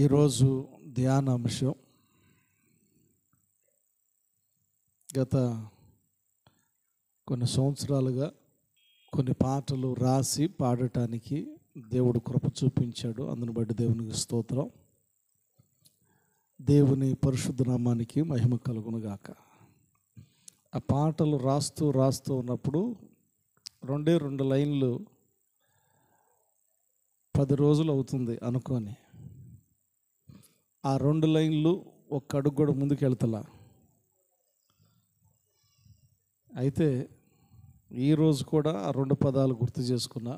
ఈరోజు ధ్యానాంశం గత కొన్ని సంవత్సరాలుగా కొన్ని పాటలు రాసి పాడటానికి దేవుడు కృప చూపించాడు. అందును బట్టి దేవునికి స్తోత్రం. దేవుని పరిశుద్ధ నామానికి మహిమ కలుగునుగాక. ఆ పాటలు రాస్తూ ఉన్నప్పుడు రెండు లైన్లు 10 రోజులు అవుతుంది అనుకొని ఆ 2 లైన్లు ఒక్క అడుగు కూడా ముందుకు వెళ్తలా. అయితే ఈరోజు కూడా ఆ 2 పదాలు గుర్తు చేసుకున్నా.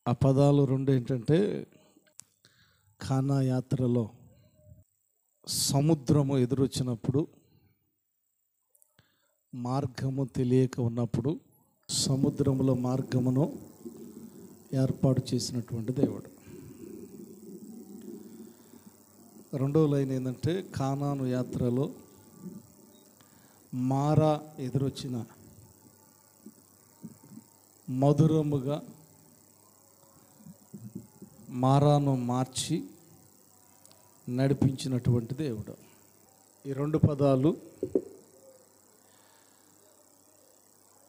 ఆ పదాలు 2 ఏంటంటే, కానా యాత్రలో సముద్రము ఎదురొచ్చినప్పుడు, మార్గము తెలియక ఉన్నప్పుడు సముద్రములో మార్గమును ఏర్పాటు చేసినటువంటి దేవుడు. 2వ లైన్ ఏంటంటే, కానాను యాత్రలో మారా ఎదురొచ్చిన మధురముగా మారాను మార్చి నడిపించినటువంటి దేవుడు. ఈ 2 పదాలు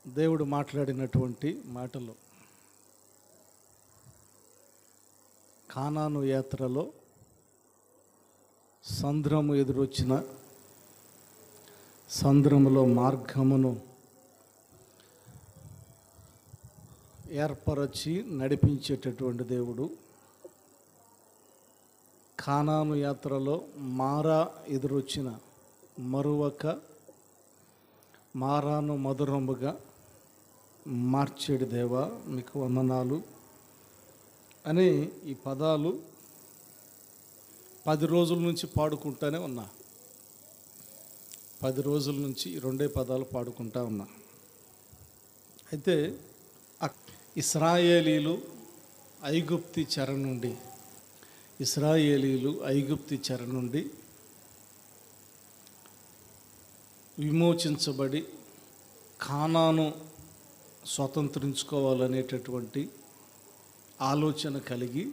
దేవుడు మాట్లాడినటువంటి మాటలు. కానాను యాత్రలో సంద్రము ఎదురొచ్చిన సంద్రములో మార్గమును ఏర్పరచి నడిపించేటటువంటి దేవుడు. కానాను యాత్రలో మారా ఎదురొచ్చిన మరువక మారాను మధురముగా మార్చేడు దేవా మీకు వందనాలు అని ఈ పదాలు 10 రోజుల నుంచి పాడుకుంటానే ఉన్నా. 10 రోజుల నుంచి ఈ 2 పదాలు పాడుకుంటా ఉన్నా. అయితే ఇశ్రాయేలీలు ఐగుప్తి చెర నుండి విమోచించబడి కానాను స్వతంత్రించుకోవాలనేటటువంటి ఆలోచన కలిగి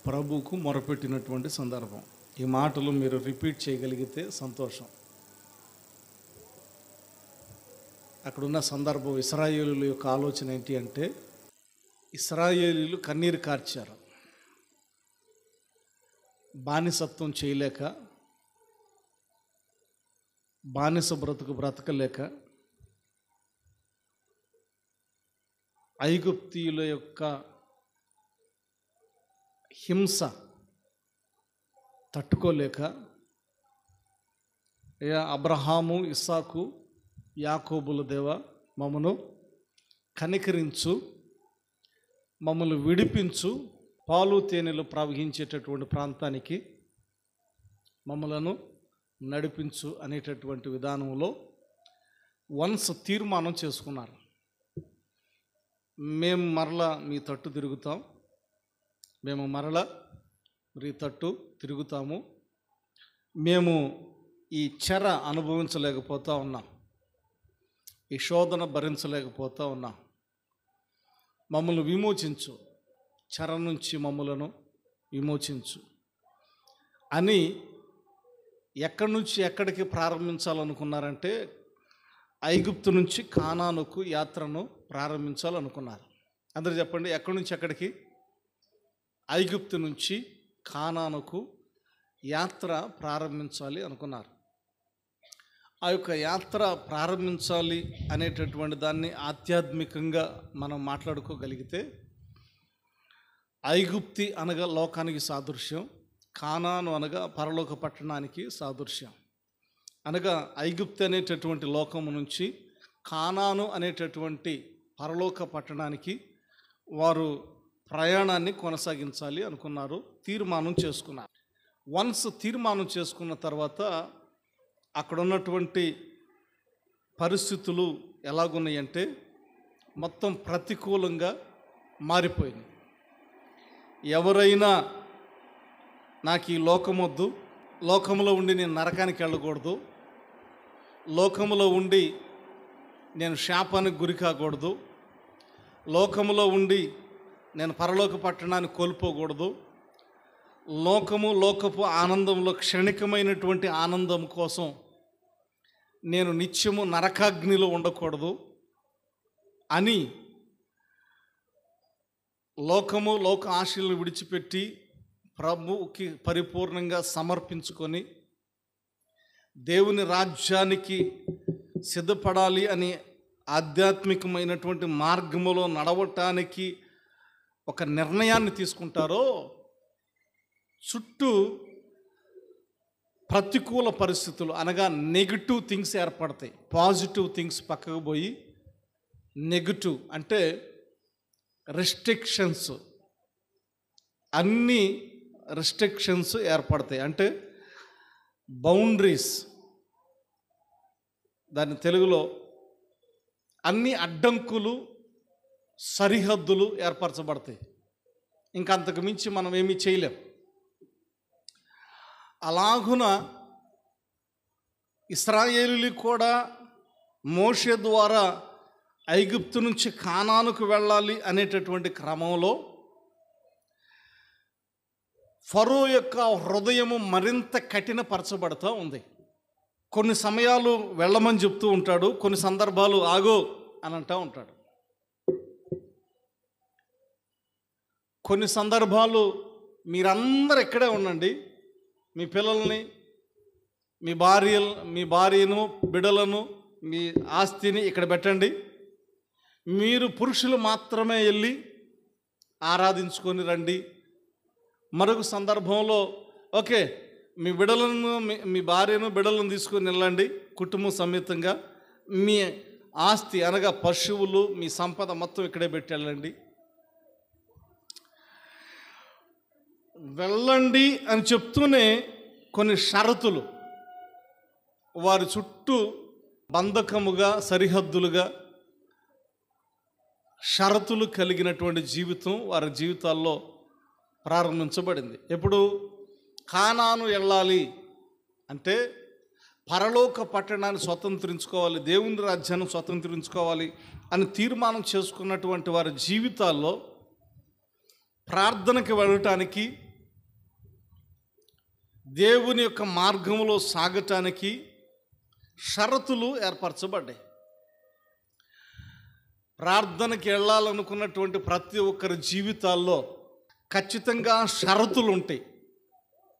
ప్రభువుకు మొరపెట్టినటువంటి సందర్భం. ఈ మాటలు మీరు రిపీట్ చేయగలిగితే సంతోషం. అక్కడున్న సందర్భం, ఇశ్రాయేలీల యొక్క ఆలోచన ఏంటి అంటే, ఇశ్రాయేలీలు కన్నీరు కార్చారు. బానిసత్వం చేయలేక, బానిస బ్రతకలేక, ఐగుప్తీయుల యొక్క హింస తట్టుకోలేక, అబ్రహాము, ఇస్సాకు, యాకోబుల దేవ మమ్మను కనికరించు, మమ్మల్ని విడిపించు, పాలు తేనెలు ప్రవహించేటటువంటి ప్రాంతానికి మమ్మలను నడిపించు అనేటటువంటి విధానంలో వన్స్ తీర్మానం చేసుకున్నారు. మేము మరలా మీ తట్టు తిరుగుతాం, మేము మరలా మీ తట్టు తిరుగుతాము, మేము ఈ చెర అనుభవించలేకపోతూ ఉన్నాం, ఈ శోధన భరించలేకపోతూ ఉన్నాం, మమ్మల్ని విమోచించు, చెర నుంచి మమ్మలను విమోచించు అని ఎక్కడి నుంచి ఎక్కడికి ప్రారంభించాలనుకున్నారంటే, ఐగుప్తు నుంచి కానానుకు యాత్రను ప్రారంభించాలనుకున్నారు. అందరూ చెప్పండి, ఎక్కడి నుంచి ఎక్కడికి? ఐగుప్తు నుంచి కానానుకు యాత్ర ప్రారంభించాలి అనుకున్నారు. ఆ యొక్క యాత్ర ప్రారంభించాలి అనేటటువంటి దాన్ని ఆధ్యాత్మికంగా మనం మాట్లాడుకోగలిగితే, ఐగుప్తి అనగా లోకానికి సాదృశ్యం, కానాను అనగా పరలోక పట్టణానికి సాదృశ్యం. అనగా ఐగుప్తి అనేటటువంటి లోకము నుంచి కానాను అనేటటువంటి పరలోక పట్టణానికి వారు ప్రయాణాన్ని కొనసాగించాలి అనుకున్నారు, తీర్మానం చేసుకున్నారు. వన్స్ తీర్మానం చేసుకున్న తర్వాత అక్కడ ఉన్నటువంటి పరిస్థితులు ఎలాగున్నాయంటే, మొత్తం ప్రతికూలంగా మారిపోయినాయి. ఎవరైనా నాకు ఈ లోకమొద్దు, లోకంలో ఉండి నేను నరకానికి వెళ్ళకూడదు, లోకములో ఉండి నేను శాపానికి గురి కాకూడదు, లోకములో ఉండి నేను పరలోక పట్టణాన్ని కోల్పోకూడదు, లోకపు ఆనందంలో క్షణికమైనటువంటి ఆనందం కోసం నేను నిత్యము నరకాగ్నిలో ఉండకూడదు అని లోక ఆశలను విడిచిపెట్టి ప్రభువుకి పరిపూర్ణంగా సమర్పించుకొని దేవుని రాజ్యానికి సిద్ధపడాలి అని ఆధ్యాత్మికమైనటువంటి మార్గములో నడవటానికి ఒక నిర్ణయాన్ని తీసుకుంటారో, చుట్టూ ప్రతికూల పరిస్థితులు అనగా నెగిటివ్ థింగ్స్ ఏర్పడతాయి. పాజిటివ్ థింగ్స్ పక్కకు పోయి నెగిటివ్ అంటే రెస్ట్రిక్షన్స్, అన్ని రెస్ట్రిక్షన్స్ ఏర్పడతాయి. అంటే బౌండరీస్, దాని తెలుగులో అన్ని అడ్డంకులు, సరిహద్దులు ఏర్పరచబడతాయి. ఇంకా అంతకు మించి మనం ఏమీ చేయలేం. అలాగున ఇశ్రాయేలీయులు కూడా మోషే ద్వారా ఐగుప్తు నుంచి కానానుకు వెళ్ళాలి అనేటటువంటి క్రమంలో ఫరో యొక్క హృదయము మరింత కఠినపరచబడుతూ ఉంది. కొన్ని సమయాలు వెళ్ళమని చెప్తూ ఉంటాడు, కొన్ని సందర్భాలు ఆగో అని అంటూ ఉంటాడు. కొన్ని సందర్భాలు మీరందరూ ఇక్కడే ఉండండి, మీ పిల్లల్ని, మీ భార్యను, బిడ్డలను, మీ ఆస్తిని ఇక్కడ పెట్టండి, మీరు పురుషులు మాత్రమే వెళ్ళి ఆరాధించుకొని రండి. మరొక సందర్భంలో ఓకే, మీ బిడ్డలను, మీ భార్యను, బిడ్డలను తీసుకొని వెళ్ళండి కుటుంబ సమేతంగా, మీ ఆస్తి అనగా పశువులు, మీ సంపద మొత్తం ఇక్కడే పెట్టి వెళ్ళండి. వెళ్ళండి అని చెప్తూనే కొన్ని షరతులు, వారి చుట్టూ బంధకముగా, సరిహద్దులుగా షరతులు కలిగినటువంటి జీవితం వారి జీవితాల్లో ప్రారంభించబడింది. ఎప్పుడు కానాను వెళ్ళాలి అంటే పరలోక పట్టణాన్ని స్వతంత్రించుకోవాలి, దేవుని రాజ్యాన్ని స్వతంత్రించుకోవాలి అని తీర్మానం చేసుకున్నటువంటి వారి జీవితాల్లో ప్రార్థనకి వెళ్ళటానికి, దేవుని యొక్క మార్గంలో సాగటానికి షరతులు ఏర్పరచబడ్డాయి. ప్రార్థనకి వెళ్ళాలనుకున్నటువంటి ప్రతి ఒక్కరి జీవితాల్లో ఖచ్చితంగా షరతులు ఉంటాయి.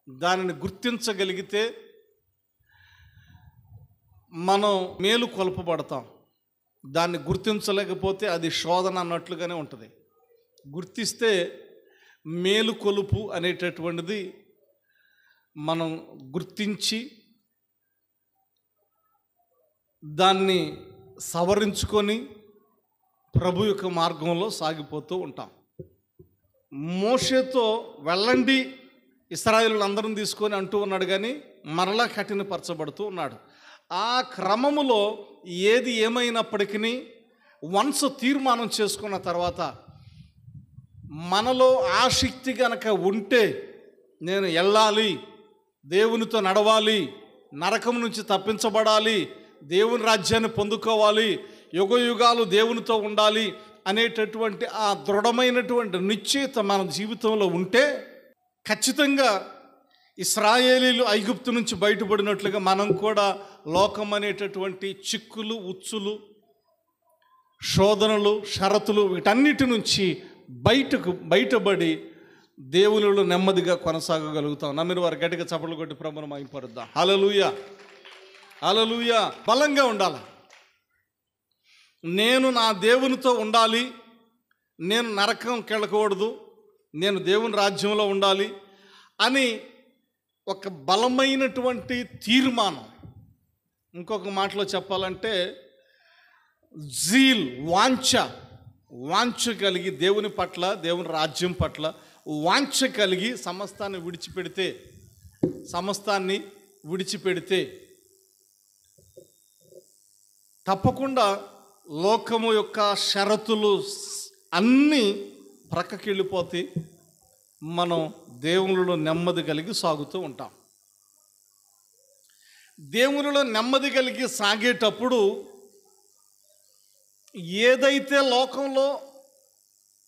దానిని గుర్తించగలిగితే మనం మేలు కొల్పబడతాం. దాన్ని గుర్తించలేకపోతే అది శోధన అన్నట్లుగానే ఉంటుంది. గుర్తిస్తే మేలు కొలుపు అనేటటువంటిది మనం గుర్తించి దాన్ని సవరించుకొని ప్రభు యొక్క మార్గంలో సాగిపోతూ ఉంటాం. మోషేతో వెళ్ళండి ఇశ్రాయేలులందరిని తీసుకొని అంటూ ఉన్నాడు, కానీ మరలా కఠినపరచబడుతూ ఉన్నాడు. ఆ క్రమములో ఏది ఏమైనప్పటికీ వన్స్ తీర్మానం చేసుకున్న తర్వాత మనలో ఆసక్తి గనక ఉంటే, నేను వెళ్ళాలి, దేవునితో నడవాలి, నరకం నుంచి తప్పించబడాలి, దేవుని రాజ్యాన్ని పొందుకోవాలి, యుగయుగాలు దేవునితో ఉండాలి అనేటటువంటి ఆ దృఢమైనటువంటి నిశ్చయిత మన జీవితంలో ఉంటే ఖచ్చితంగా ఇశ్రాయేలీలు ఐగుప్తు నుంచి బయటపడినట్లుగా మనం కూడా లోకం అనేటటువంటి చిక్కులు, ఉచ్చులు, శోధనలు, షరతులు వీటన్నిటి నుంచి బయటపడి దేవునిలో నెమ్మదిగా కొనసాగగలుగుతాం. నమ్మిన వారు గట్టిగా చప్పట్లు కొట్టి ప్రభువును మహిమపరుద్దాం. హల్లెలూయా, హల్లెలూయా. బలంగా ఉండాలి. నేను నా దేవునితో ఉండాలి, నేను నరకంకి వెళ్ళకూడదు, నేను దేవుని రాజ్యంలో ఉండాలి అని ఒక బలమైనటువంటి తీర్మానం. ఇంకొక మాటలో చెప్పాలంటే జీల్, వాంఛ కలిగి దేవుని పట్ల, దేవుని రాజ్యం పట్ల వాంఛ కలిగి సమస్తాన్ని విడిచిపెడితే తప్పకుండా లోకము యొక్క షరతులు అన్నీ ప్రక్కకి వెళ్ళిపోతే మనం దేవునిలో నెమ్మది కలిగి సాగుతూ ఉంటాం. దేవునిలో నెమ్మది కలిగి సాగేటప్పుడు ఏదైతే లోకంలో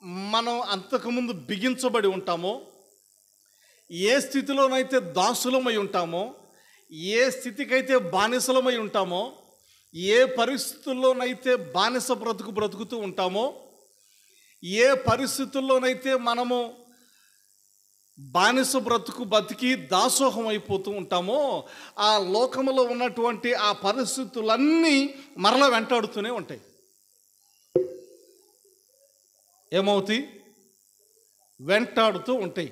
మనం అంతకుముందు బిగించబడి ఉంటామో, ఏ స్థితిలోనైతే దాసులమై ఉంటామో, ఏ స్థితికైతే బానిసలమై ఉంటామో, ఏ పరిస్థితుల్లోనైతే బానిస బ్రతుకుతూ ఉంటామో, ఏ పరిస్థితుల్లోనైతే మనము బానిస బతికి దాసోహం అయిపోతూ ఉంటామో, ఆ లోకములో ఉన్నటువంటి ఆ పరిస్థితులన్నీ మరల వెంటాడుతూనే ఉంటాయి. ఏమవుతాయి? వెంటాడుతూ ఉంటాయి.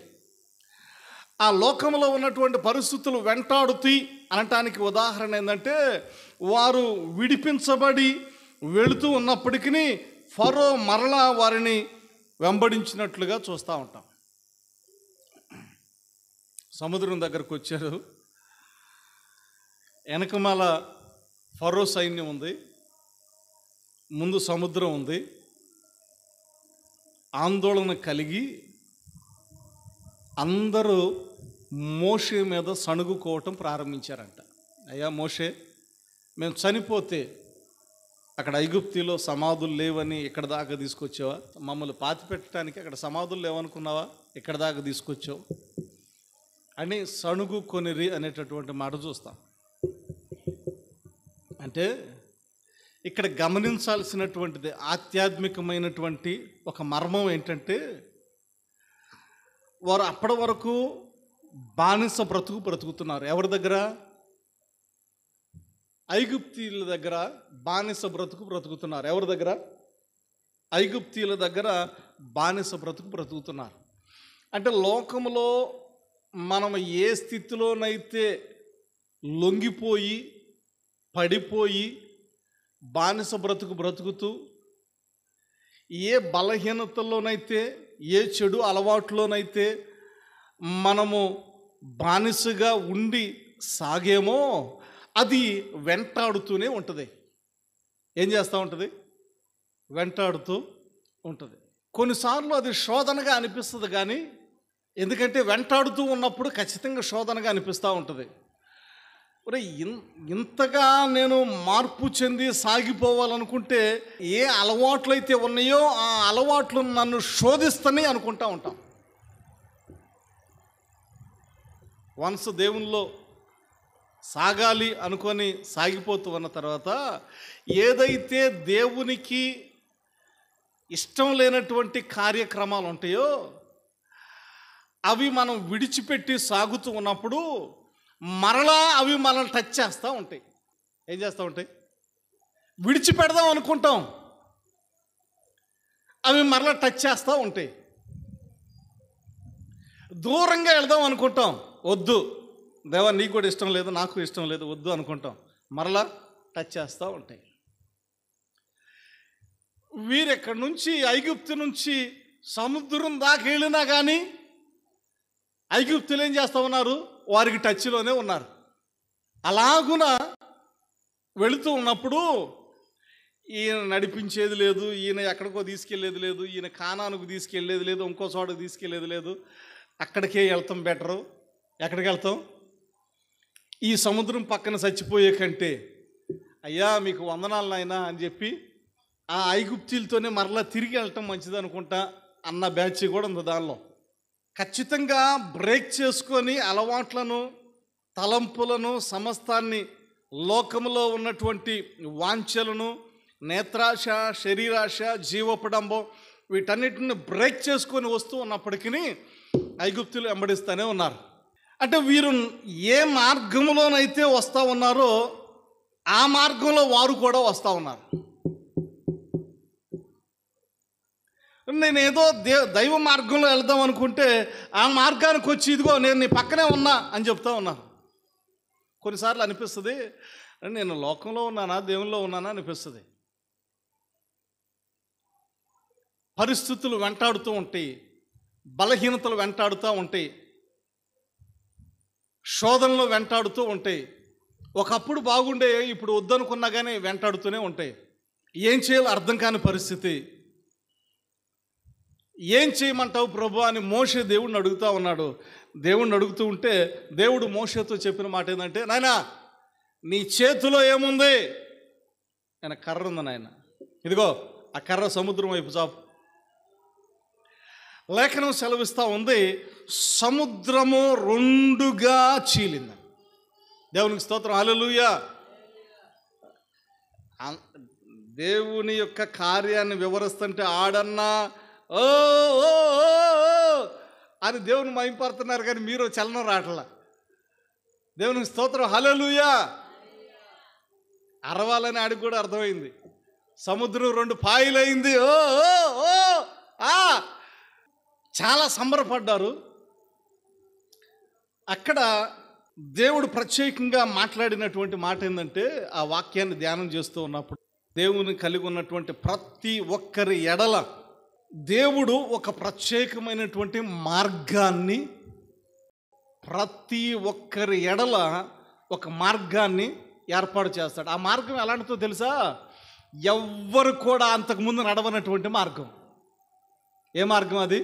ఆ లోకంలో ఉన్నటువంటి పరిస్థితులు వెంటాడుతాయి అనటానికి ఉదాహరణ ఏంటంటే, వారు విడిపించబడి వెళుతూ ఉన్నప్పటికీ ఫరో మరలా వారిని వెంబడించినట్లుగా చూస్తూ ఉంటాం. సముద్రం దగ్గరకు వచ్చారు. వెనకమాల ఫరో సైన్యం ఉంది, ముందు సముద్రం ఉంది. ఆందోళన కలిగి అందరూ మోషే మీద సణుగుకోవటం ప్రారంభించారంట. అయ్యా మోషే, మేము చనిపోతే అక్కడ ఐగుప్తిలో సమాధులు లేవని ఇక్కడ దాకా తీసుకొచ్చావా? మమ్మల్ని పాతిపెట్టడానికి అక్కడ సమాధులు లేవనుకున్నావా? ఇక్కడ దాకా తీసుకొచ్చావు అని సణుగు కొనిరి అనేటటువంటి మాట చూస్తాం. అంటే ఇక్కడ గమనించాల్సినటువంటిది ఆధ్యాత్మికమైనటువంటి ఒక మర్మం ఏంటంటే, వారు అప్పటి వరకు బానిస బ్రతుకుతున్నారు. ఎవరి దగ్గర? ఐగుప్తీయుల దగ్గర బానిస బ్రతుకుతున్నారు. ఎవరి దగ్గర? ఐగుప్తీయుల దగ్గర బానిస బ్రతుకుతున్నారు. అంటే లోకంలో మనం ఏ స్థితిలోనైతే లొంగిపోయి పడిపోయి బానిస బ్రతుకుతూ, ఏ బలహీనతల్లోనైతే, ఏ చెడు అలవాట్లోనైతే మనము బానిసగా ఉండి సాగేమో, అది వెంటాడుతూనే ఉంటుంది. ఏం చేస్తూ ఉంటుంది? వెంటాడుతూ ఉంటుంది. కొన్నిసార్లు అది శోధనగా అనిపిస్తుంది, కానీ ఎందుకంటే వెంటాడుతూ ఉన్నప్పుడు ఖచ్చితంగా శోధనగా అనిపిస్తూ ఉంటుంది. ఇంతగా నేను మార్పు చెంది సాగిపోవాలనుకుంటే ఏ అలవాట్లు అయితే ఉన్నాయో ఆ అలవాట్లు నన్ను శోధిస్తని అనుకుంటా ఉంటాం. వన్స్ దేవునిలో సాగాలి అనుకొని సాగిపోతూ ఉన్న తర్వాత ఏదైతే దేవునికి ఇష్టం లేనటువంటి కార్యక్రమాలు ఉంటాయో అవి మనం విడిచిపెట్టి సాగుతూ ఉన్నప్పుడు మరలా అవి మనల్ని టచ్ చేస్తూ ఉంటాయి. ఏం చేస్తూ ఉంటాయి? విడిచిపెడదాం అనుకుంటాం, అవి మరలా టచ్ చేస్తూ ఉంటాయి. దూరంగా వెళ్దాం అనుకుంటాం, వద్దు దేవా నీకు కూడా ఇష్టం లేదు, నాకు ఇష్టం లేదు, వద్దు అనుకుంటాం, మరలా టచ్ చేస్తూ ఉంటాయి. వీరెక్కడి నుంచి ఐగుప్తు నుంచి సముద్రం దాకా వెళ్ళినా కానీ ఐగుప్తులు ఏం చేస్తూ ఉన్నారు? వారికి టచ్లోనే ఉన్నారు. అలాగున వెళుతూ ఉన్నప్పుడు ఈయన నడిపించేది లేదు, ఈయన ఎక్కడికో తీసుకెళ్ళేది లేదు, ఈయన కానానుకు తీసుకెళ్ళేది లేదు, ఇంకో చోటకు తీసుకెళ్ళేది లేదు. అక్కడికే వెళ్తాం బెటరు. ఎక్కడికి వెళ్తాం? ఈ సముద్రం పక్కన చచ్చిపోయే కంటే అయ్యా మీకు వందనాలు నాయనా అని చెప్పి ఆ ఐగుప్తీలతోనే మరలా తిరిగి వెళ్ళటం మంచిది అనుకుంటా అన్న బ్యాచ్ కూడా ఉంది దానిలో. ఖచ్చితంగా బ్రేక్ చేసుకొని అలవాట్లను, తలంపులను, సమస్తాన్ని, లోకంలో ఉన్నటువంటి వాంఛలను, నేత్రాశ, శరీరాశ, జీవపడంబం, వీటన్నిటిని బ్రేక్ చేసుకొని వస్తూ ఉన్నప్పటికీ ఐగుప్తులు వెంబడిస్తూనే ఉన్నారు. అంటే వీరు ఏ మార్గంలోనైతే వస్తూ ఉన్నారో ఆ మార్గంలో వారు కూడా వస్తూ ఉన్నారు. నేనేదో దైవ మార్గంలో వెళ్దాం అనుకుంటే ఆ మార్గానికి వచ్చి ఇదిగో నేను నీ పక్కనే ఉన్నా అని చెప్తా ఉన్నాను. కొన్నిసార్లు అనిపిస్తుంది నేను లోకంలో ఉన్నానా దేవుల్లో ఉన్నానా అనిపిస్తుంది. పరిస్థితులు వెంటాడుతూ ఉంటాయి, బలహీనతలు వెంటాడుతూ ఉంటాయి, శోధనలు వెంటాడుతూ ఉంటాయి. ఒకప్పుడు బాగుండే, ఇప్పుడు వద్దనుకున్నా కానీ వెంటాడుతూనే ఉంటాయి. ఏం చేయాలో అర్థం కాని పరిస్థితి. ఏం చేయమంటావు ప్రభు అని మోషే దేవుడిని అడుగుతూ ఉన్నాడు. దేవుడిని అడుగుతూ ఉంటే దేవుడు మోషేతో చెప్పిన మాట ఏంటంటే, నాయనా నీ చేతిలో ఏముంది? ఆయన కర్ర ఉంది నాయన, ఇదిగో ఆ కర్ర సముద్రం వైపు చాపు. లేఖనం సెలవిస్తూ ఉంది, సముద్రము రెండుగా చీలింది. దేవునికి స్తోత్రం, హల్లెలూయా. దేవుని యొక్క కార్యాన్ని వివరిస్తుంటే ఆడన్నా ఓ ఓ అని దేవుని మహింపడుతున్నారు, కానీ మీరు చలనం రావట్లా. దేవునికి స్తోత్రం, హల్లెలూయా. అరవాలని ఆడికి కూడా అర్థమైంది. సముద్రం రెండు పాయలైంది. ఓ ఓ ఆ చాలా సంబరపడ్డారు. అక్కడ దేవుడు ప్రత్యేకంగా మాట్లాడినటువంటి మాట ఏంటంటే, ఆ వాక్యాన్ని ధ్యానం చేస్తూ ఉన్నప్పుడు దేవుని కలిగి ఉన్నటువంటి ప్రతి ఒక్కరి ఎడల దేవుడు ఒక ప్రత్యేకమైనటువంటి మార్గాన్ని, ప్రతి ఒక్కరి ఎడల ఒక మార్గాన్ని ఏర్పాటు చేస్తాడు. ఆ మార్గం ఎలాంటిదో తెలుసా? ఎవ్వరు కూడా అంతకుముందు నడవనటువంటి మార్గం. ఏ మార్గం అది?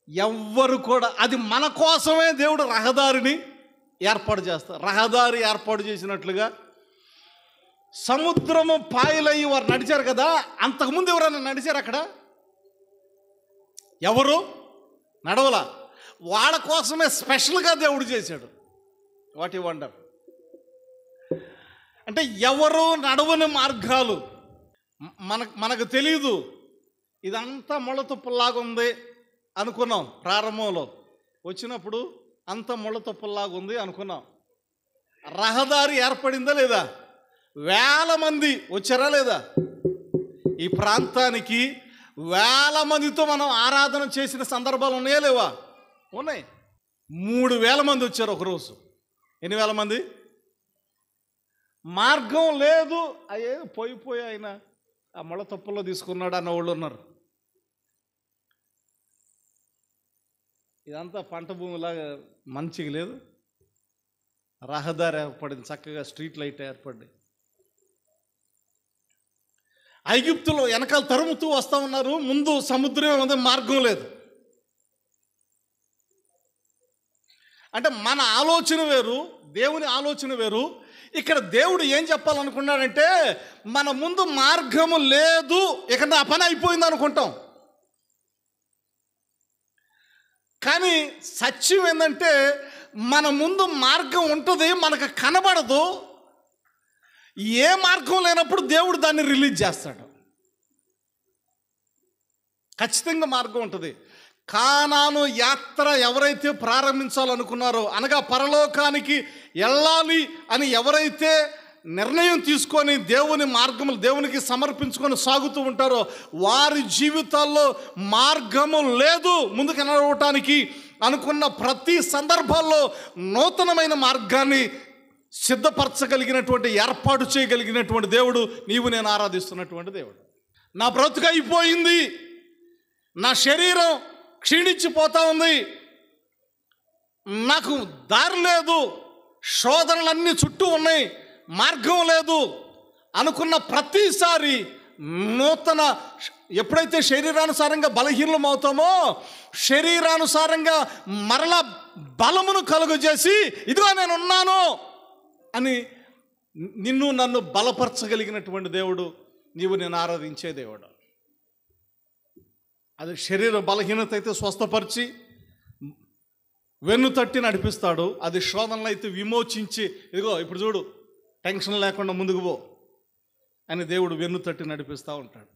ఎవ్వరు కూడా, అది మన కోసమే దేవుడు రహదారిని ఏర్పాటు చేస్తారు. రహదారి ఏర్పాటు చేసినట్లుగా సముద్రము పాయలయ్యి వారు నడిచారు కదా, అంతకుముందు ఎవరైనా నడిచారు అక్కడ? ఎవరు నడవలా. వాళ్ళ కోసమే స్పెషల్గా దేవుడు చేశాడు. What you wonder. అంటే ఎవరు నడవని మార్గాలు మనకు తెలియదు. ఇదంతా ముళ్ళతుప్పలాగా ఉంది అనుకున్నాం. ప్రారంభంలో వచ్చినప్పుడు అంత ముళ్ళతుప్పలాగా ఉంది అనుకున్నాం. రహదారి ఏర్పడిందా లేదా? వేల మంది వచ్చారా లేదా? ఈ ప్రాంతానికి వేల మందితో మనం ఆరాధన చేసిన సందర్భాలు ఉన్నాయా లేవా? ఉన్నాయి. 3,000 మంది వచ్చారు ఒకరోజు. ఎన్ని వేల మంది? మార్గం లేదు, అయ్యే పోయి ఆయన ఆ ముళ్ళ తొప్పల్లో తీసుకున్నాడు అన్న వాళ్ళు ఉన్నారు. ఇదంతా పంట భూమిలాగా మంచిగా లేదు. రహదారి ఏర్పడింది, చక్కగా స్ట్రీట్ లైట్ ఏర్పడింది. ఐగుప్తులో వెనకాల తరుముతూ వస్తూ ఉన్నారు, ముందు సముద్రం ఉంది, మార్గం లేదు. అంటే మన ఆలోచన వేరు, దేవుని ఆలోచన వేరు. ఇక్కడ దేవుడు ఏం చెప్పాలనుకున్నాడంటే, మన ముందు మార్గము లేదు, ఇక నా పని అయిపోయింది అనుకుంటాం. కానీ సత్యం ఏంటంటే, మన ముందు మార్గం ఉంటుంది, మనకు కనబడదు. ఏ మార్గం లేనప్పుడు దేవుడు దాన్ని రిలీజ్ చేస్తాడు. ఖచ్చితంగా మార్గం ఉంటుంది. కానాను యాత్ర ఎవరైతే ప్రారంభించాలనుకున్నారో, అనగా పరలోకానికి వెళ్ళాలి అని ఎవరైతే నిర్ణయం తీసుకొని దేవుని మార్గములు దేవునికి సమర్పించుకొని సాగుతూ ఉంటారో, వారి జీవితాల్లో మార్గము లేదు ముందుకు నడవటానికి. అనుకున్న ప్రతి సందర్భాల్లో నూతనమైన మార్గాన్ని సిద్ధపరచగలిగినటువంటి, ఏర్పాటు చేయగలిగినటువంటి దేవుడు నీవు నేను ఆరాధిస్తున్నటువంటి దేవుడు. నా బ్రతుకు అయిపోయింది, నా శరీరం క్షీణించిపోతా ఉంది, నాకు దారి లేదు, శోధనలన్నీ చుట్టూ ఉన్నాయి, మార్గం లేదు అనుకున్న ప్రతిసారి నూతన, ఎప్పుడైతే శరీరానుసారంగా బలహీనం అవుతామో, శరీరానుసారంగా మరలా బలమును కలుగజేసి ఇదిగో నేను ఉన్నాను అని నిన్ను నన్ను బలపరచగలిగినటువంటి దేవుడు నీవు నేను ఆరాధించే దేవుడు. అది శరీర బలహీనత అయితే స్వస్థపరిచి వెన్ను తట్టి నడిపిస్తాడు. అది శోధనలు అయితే విమోచించి ఇదిగో ఇప్పుడు చూడు టెన్షన్ లేకుండా ముందుకు పో అని దేవుడు వెన్ను తట్టి నడిపిస్తూ ఉంటాడు.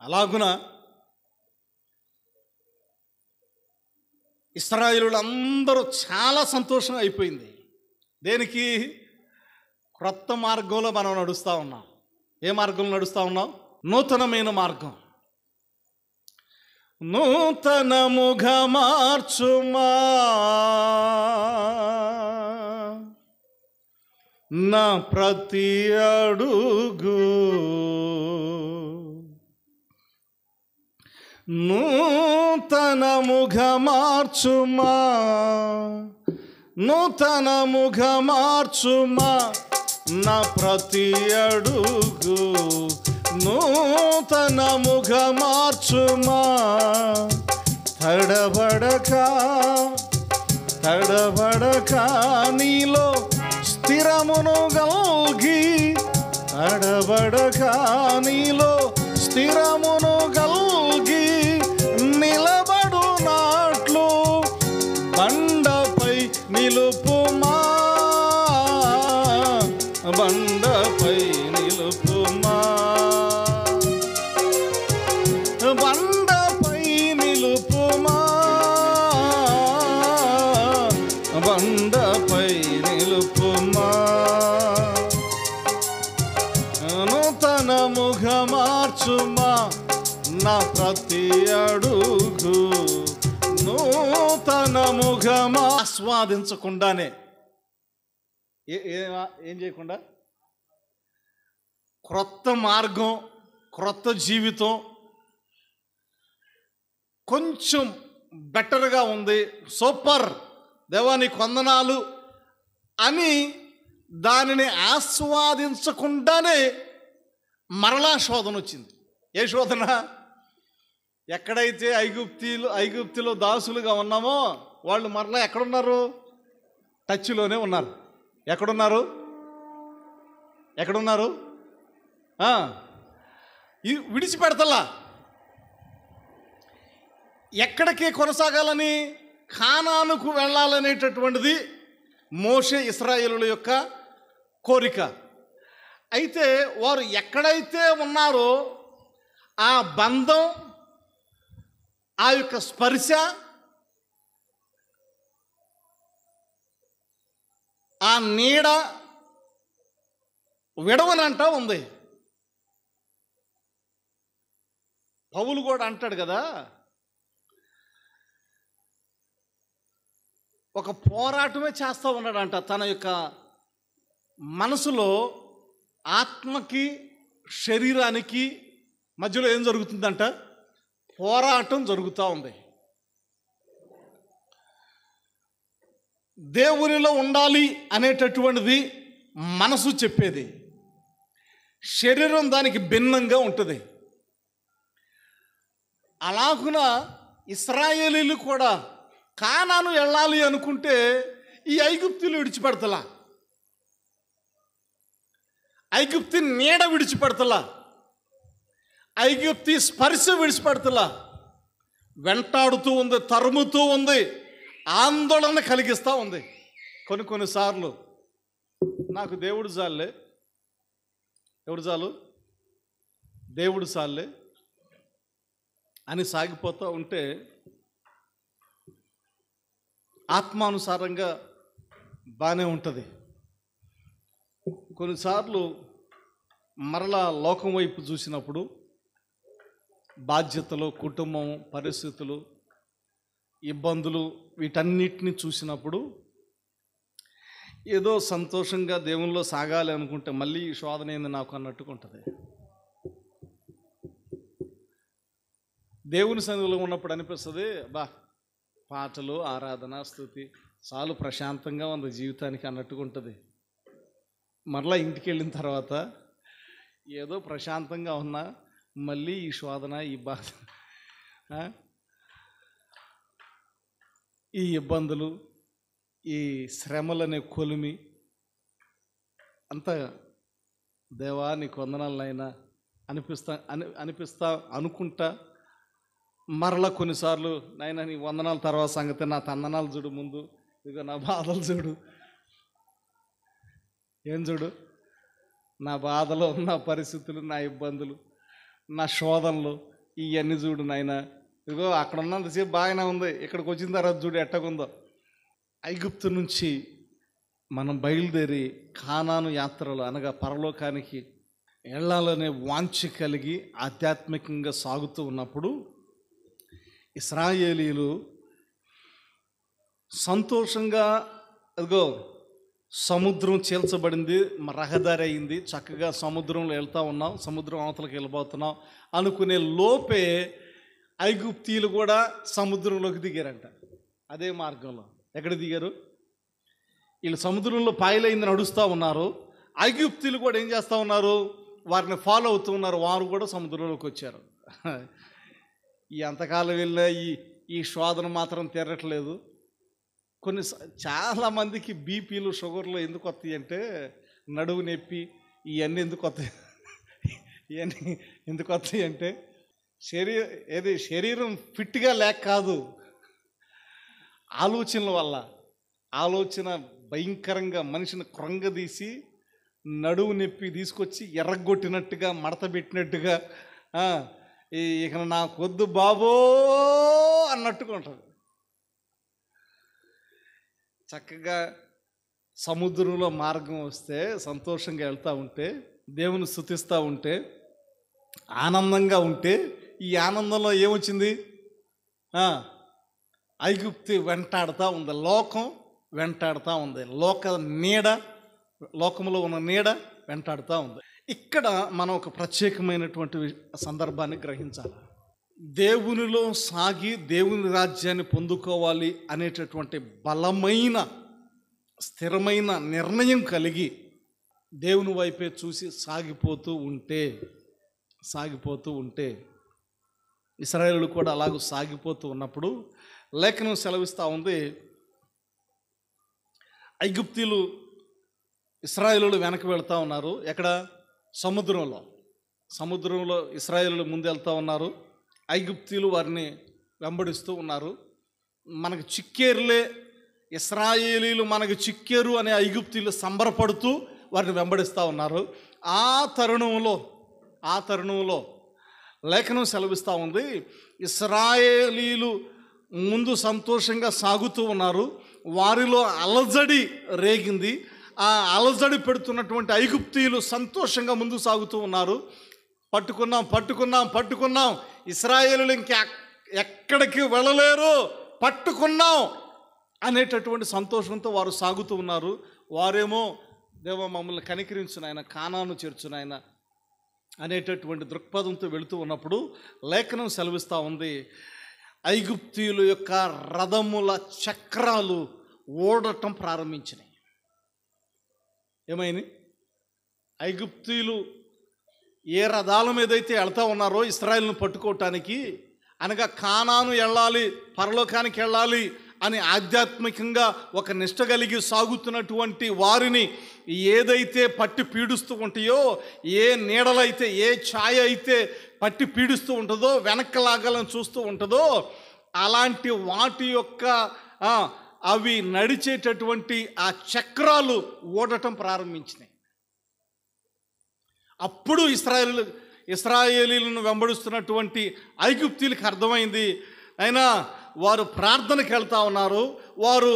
అలాగున ఇశ్రాయేలులు అందరూ చాలా సంతోషం అయిపోయింది. దేనికి? క్రొత్త మార్గంలో మనం నడుస్తూ ఉన్నాం. ఏ మార్గంలో నడుస్తూ ఉన్నాం? నూతనమైన మార్గం. నూతనముగా మార్చుమా నా ప్రతి అడుగు, నూతనముగా మార్చుమా, నూతనముగా మార్చుమా నా ప్రతి అడుగు, నూతనముగా మార్చుమా. తడబడక నీలో స్థిరమును గల్గి, తడబడక నీలో స్థిరమును గల్గి నిలబడునాట్లు బండపై నిలుపుమా, బండపై నిలుపుమా, బండపై నిలుపుమా, బండపై నిలుపుమా. నూతన ముఖమార్చుమా నా ప్రతి అడుగు, నూతన ముఖమా. ఆస్వాదించకుండానే ఏం చేయకుండా క్రొత్త మార్గం, క్రొత్త జీవితం కొంచెం బెటర్గా ఉంది, సూపర్ దేవా నీకు వందనాలు అని దానిని ఆస్వాదించకుండానే మరలా శోధన వచ్చింది. ఏ శోధన? ఎక్కడైతే ఐగుప్తిలో దాసులుగా ఉన్నామో వాళ్ళు మరలా ఎక్కడున్నారు? టచ్లోనే ఉన్నారు. ఎక్కడున్నారు? ఎక్కడున్నారు? విడిచిపెడతలా. ఎక్కడికి కొనసాగాలని? కానానుకు వెళ్ళాలనేటటువంటిది మోషే ఇశ్రాయేలుల యొక్క కోరిక. అయితే వారు ఎక్కడైతే ఉన్నారో ఆ బంధం, ఆ యొక్క స్పర్శ, ఆ నీడ విడవనంట ఉంది. పౌలు కూడా అంటాడు కదా, ఒక పోరాటమే చేస్తూ ఉన్నాడంట. తన యొక్క మనసులో ఆత్మకి శరీరానికి మధ్యలో ఏం జరుగుతుందంట? పోరాటం జరుగుతూ ఉంది. దేవునిలో ఉండాలి అనేటటువంటిది మనసు చెప్పేది, శరీరం దానికి భిన్నంగా ఉంటుంది. అలాగున ఇశ్రాయేలీలు కూడా కానాను వెళ్ళాలి అనుకుంటే ఈ ఐగుప్తులు విడిచిపెడతలా, ఐగుప్తి నీడ విడిచిపెడతలా, ఐగుప్తి స్పర్శ విడిచిపెడతలా. వెంటాడుతూ ఉంది, తరుముతూ ఉంది, ఆందోళన కలిగిస్తూ ఉంది. కొన్నిసార్లు నాకు దేవుడు చాలే, ఎవడు చాలు, దేవుడు చాలే అని సాగిపోతూ ఉంటే ఆత్మానుసారంగా బాగానే ఉంటుంది. కొన్నిసార్లు మరలా లోకం వైపు చూసినప్పుడు బాధ్యతలు, కుటుంబం, పరిస్థితులు, ఇబ్బందులు వీటన్నిటిని చూసినప్పుడు ఏదో సంతోషంగా దేవునిలో సాగాలి అనుకుంటే మళ్ళీ ఈ శోధన ఏంది నాకు అన్నట్టుగా ఉంటుంది. దేవుని సన్నిధిలో ఉన్నప్పుడు అనిపిస్తుంది, బా పాటలు, ఆరాధన, స్తుతి చాలు ప్రశాంతంగా ఉంది జీవితానికి అన్నట్టుగా ఉంటుంది. మరలా ఇంటికి వెళ్ళిన తర్వాత ఏదో ప్రశాంతంగా ఉన్నా మళ్ళీ ఈ శోధన, ఈ బాధ, ఈ ఇబ్బందులు, ఈ శ్రమలనే కొలిమి అంత దేవా నీకు వందనాలనైనా అనిపిస్తా అనుకుంటా మరలా కొన్నిసార్లు నాయన నీ వందనాల తర్వాత సంగతి, నా తందనాలు చూడు ముందు, ఇదిగో నా బాధలు చూడు, ఏం చూడు, నా బాధలు, నా పరిస్థితులు, నా ఇబ్బందులు, నా శోధనలు, ఇవన్నీ చూడు నాయన. ఇదిగో అక్కడ ఉన్నంతసేపు బాగానే ఉంది, ఇక్కడికి వచ్చిన తర్వాత చూడు ఎట్టగుందో. ఐగుప్తు నుంచి మనం బయలుదేరి కానాను యాత్రలు అనగా పరలోకానికి వెళ్ళాలనే వాంఛ కలిగి ఆధ్యాత్మికంగా సాగుతూ ఉన్నప్పుడు ఇశ్రాయేలీలు సంతోషంగా అదిగో సముద్రం చీల్చబడింది, రహదారి అయింది, చక్కగా సముద్రంలో వెళ్తూ ఉన్నాం, సముద్రం అవతలకి వెళ్ళిపోతున్నాం అనుకునే లోపే ఐగుప్తీయులు కూడా సముద్రంలోకి దిగారంట. అదే మార్గంలో ఎక్కడ దిగారు? వీళ్ళు సముద్రంలో పాయలైంది నడుస్తూ ఉన్నారు, ఐగుప్తీయులు కూడా ఏం చేస్తూ ఉన్నారు? వారిని ఫాలో అవుతూ ఉన్నారు, వారు కూడా సముద్రంలోకి వచ్చారు. ఈ అంతకాలం వెళ్ళిన ఈ శోధన మాత్రం తీరట్లేదు. చాలామందికి బీపీలు, షుగర్లు ఎందుకు వస్తాయి అంటే నడువు నొప్పి ఇవన్నీ ఎందుకు వస్తాయి? ఇవన్నీ ఎందుకు వస్తాయి అంటే శరీరం ఫిట్గా లేక కాదు, ఆలోచనల వల్ల. ఆలోచన భయంకరంగా మనిషిని కృంగదీసి నడువు నొప్పి తీసుకొచ్చి ఎర్రగొట్టినట్టుగా మడత పెట్టినట్టుగా ఇక నాకొద్దు బాబో అన్నట్టుగా ఉంటుంది. చక్కగా సముద్రంలో మార్గం వస్తే సంతోషంగా వెళ్తూ ఉంటే, దేవుని స్తుతిస్తూ ఉంటే, ఆనందంగా ఉంటే, ఈ ఆనందంలో ఏమొచ్చింది? ఐగుప్తి వెంటాడుతూ ఉంది, లోకం వెంటాడుతూ ఉంది, లోకంలో ఉన్న నీడ వెంటాడుతూ ఉంది. ఇక్కడ మనం ఒక ప్రత్యేకమైనటువంటి సందర్భాన్ని గ్రహించాలి. దేవునిలో సాగి దేవుని రాజ్యాన్ని పొందుకోవాలి అనేటటువంటి బలమైన స్థిరమైన నిర్ణయం కలిగి దేవుని వైపే చూసి సాగిపోతూ ఉంటే ఇశ్రాయేలు కూడా అలాగూ సాగిపోతూ ఉన్నప్పుడు లేఖనం సెలవిస్తూ ఉంది, ఐగుప్తీయులు ఇశ్రాయేలు వెనక్కి వెళ్తూ ఉన్నారు. ఎక్కడ? సముద్రంలో ఇశ్రాయేలు ముందు వెళ్తూ ఉన్నారు, ఐగుప్తీయులు వారిని వెంబడిస్తూ ఉన్నారు. మనకు చిక్కేరులే, ఇశ్రాయేలీలు మనకు చిక్కేరు అనే ఐగుప్తీయులు సంబరపడుతూ వారిని వెంబడిస్తూ ఉన్నారు. ఆ తరుణంలో లేఖనం సెలవిస్తూ ఉంది, ఇశ్రాయేలీలు ముందు సంతోషంగా సాగుతూ ఉన్నారు, వారిలో అలజడి రేగింది. ఆ అలజడి పెడుతున్నటువంటి ఐగుప్తీయులు సంతోషంగా ముందు సాగుతూ ఉన్నారు. పట్టుకున్నాం, ఇశ్రాయేలులు ఇంకా ఎక్కడికి వెళ్ళలేరు, పట్టుకున్నాం అనేటటువంటి సంతోషంతో వారు సాగుతూ ఉన్నారు. వారేమో దేవ మమ్మల్ని కనికరించు నాయన, కానాను చేర్చు నాయన అనేటటువంటి దృక్పథంతో వెళుతూ ఉన్నప్పుడు లేఖనం సెలవిస్తూ ఉంది, ఐగుప్తీయుల యొక్క రథముల చక్రాలు ఓడటం ప్రారంభించినాయి. ఏమైంది? ఐగుప్తీయులు ఏ రథాల మీద అయితే వెళ్తూ ఉన్నారో ఇశ్రాయేలును పట్టుకోవటానికి, అనగా కానాను వెళ్ళాలి, పరలోకానికి వెళ్ళాలి అని ఆధ్యాత్మికంగా ఒక నిష్ట కలిగి సాగుతున్నటువంటి వారిని ఏదైతే పట్టి పీడిస్తూ ఉంటాయో, ఏ నీడలైతే, ఏ ఛాయ అయితే పట్టి పీడిస్తూ ఉంటుందో, వెనక్కి లాగాలని చూస్తూ ఉంటుందో, అలాంటి వాటి యొక్క అవి నడిచేటటువంటి ఆ చక్రాలు ఓడటం ప్రారంభించినాయి. అప్పుడు ఇశ్రాయేలీలను వెంబడిస్తున్నటువంటి ఐగుప్తీయులకు అర్థమైంది, అయినా వారు ప్రార్థనకి వెళ్తూ ఉన్నారు, వారు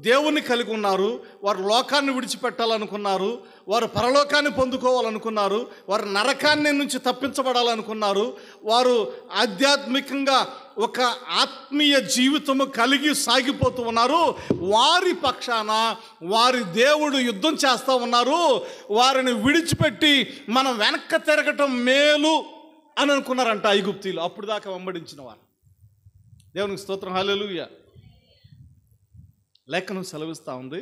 దేవుని కలిగి ఉన్నారు, వారు లోకాన్ని విడిచిపెట్టాలనుకున్నారు, వారు పరలోకాన్ని పొందుకోవాలనుకున్నారు, వారు నరకాన్ని నుంచి తప్పించబడాలనుకున్నారు, వారు ఆధ్యాత్మికంగా ఒక ఆత్మీయ జీవితము కలిగి సాగిపోతూ ఉన్నారు. వారి పక్షాన వారి దేవుడు యుద్ధం చేస్తూ ఉన్నారు. వారిని విడిచిపెట్టి మనం వెనక్కి తిరగటం మేలు అని అనుకున్నారంట ఐగుప్తీయులు, అప్పుడు దాకా వెంబడించిన వారు. దేవునికి స్తోత్రం, హల్లెలూయా. లేఖనం సెలవిస్తూ ఉంది,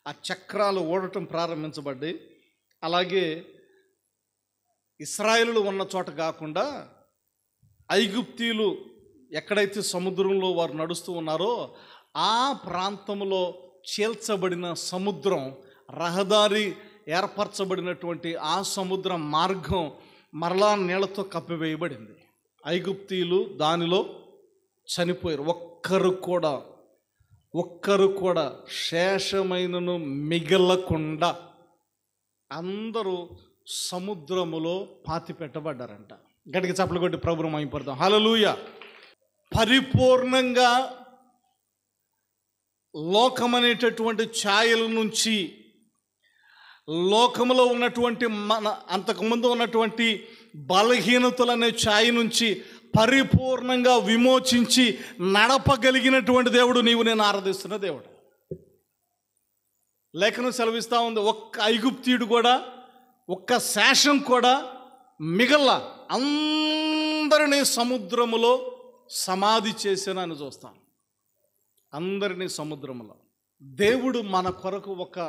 ఆ చక్రాలు ఓడటం ప్రారంభించబడ్డాయి. అలాగే ఇశ్రాయేలులు ఉన్న చోట కాకుండా ఐగుప్తీయులు ఎక్కడైతే సముద్రంలో వారు నడుస్తూ ఉన్నారో ఆ ప్రాంతంలో చీల్చబడిన సముద్రం, రహదారి ఏర్పరచబడినటువంటి ఆ సముద్ర మార్గం మరలా నీళ్లతో కప్పివేయబడింది. ఐగుప్తీయులు దానిలో చనిపోయారు. ఒక్కరు కూడా శేషమైనను మిగలకుండా అందరూ సముద్రములో పాతి పెట్టబడ్డారంట. గట్టిగా చప్పలు కొట్టి ప్రభువును మహిమపడదాం, హల్లెలూయా. పరిపూర్ణంగా లోకమనేటటువంటి ఛాయల నుంచి, లోకములో ఉన్నటువంటి అంతకుముందు ఉన్నటువంటి బలహీనతలనే ఛాయ నుంచి పరిపూర్ణంగా విమోచించి నడపగలిగినటువంటి దేవుడు నీవు నేను ఆరాధిస్తున్న దేవుడు. లేఖనం సెలవిస్తూ ఉంది, ఒక్క ఐగుప్తీయుడు కూడా, ఒక్క శేషం కూడా మిగల, అందరినీ సముద్రములో సమాధి చేశానని చూస్తాం. అందరినీ సముద్రములో. దేవుడు మన కొరకు ఒక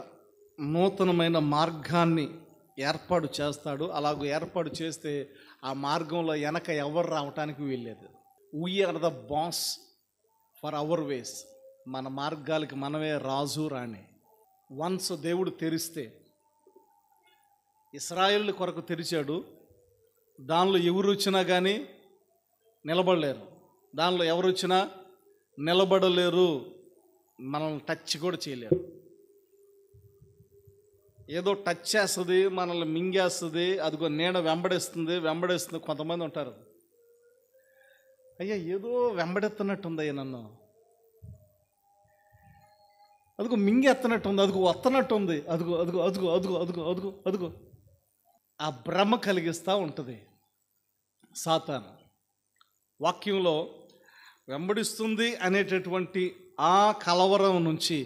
నూతనమైన మార్గాన్ని ఏర్పాటు చేస్తాడు. అలాగూ ఏర్పాటు చేస్తే ఆ మార్గంలో వెనక ఎవరు రావటానికి వీల్లేదు. We're the boss for our ways. మన మార్గాలకి మనమే రాజు రాణి. వన్స్ దేవుడు తెరిస్తే, ఇశ్రాయేలు కొరకు తెరిచాడు, దానిలో ఎవరు వచ్చినా కానీ నిలబడలేరు, దానిలో ఎవరు వచ్చినా నిలబడలేరు, మనల్ని టచ్ కూడా చేయలేరు. ఏదో టచ్ చేస్తుంది, మనల్ని మింగేస్తుంది, అదిగో నీడ వెంబడేస్తుంది. కొంతమంది ఉంటారు, అయ్యా ఏదో వెంబడెత్తనట్టుందయ్యా నన్ను, అదిగో మింగెత్తనట్టుంది, అదిగో వత్తనట్టుంది, అదిగో అదిగో అదిగో అదిగో అదిగో అదిగో అదిగో ఆ భ్రమ కలిగిస్తూ ఉంటుంది సాతాను. వాక్యంలో వెంబడిస్తుంది అనేటటువంటి ఆ కలవరం నుంచి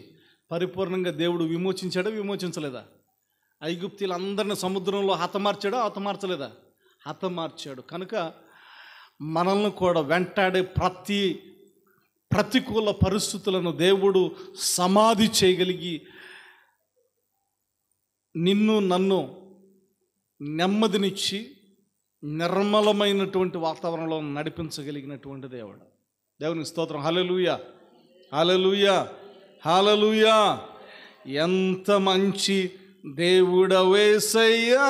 పరిపూర్ణంగా దేవుడు విమోచించలేదా? ఐగుప్తీలందరిని సముద్రంలో హతమార్చలేదా? హతమార్చాడు. కనుక మనల్ని కూడా వెంటాడే ప్రతికూల పరిస్థితులను దేవుడు సమాధి చేయగలిగి నిన్ను నన్ను నెమ్మదినిచ్చి నిర్మలమైనటువంటి వాతావరణంలో నడిపించగలిగినటువంటి దేవుడు. దేవునికి స్తోత్రం. హల్లెలూయా, హల్లెలూయా, హల్లెలూయా. ఎంత మంచి దేవుడవేసయ్యా,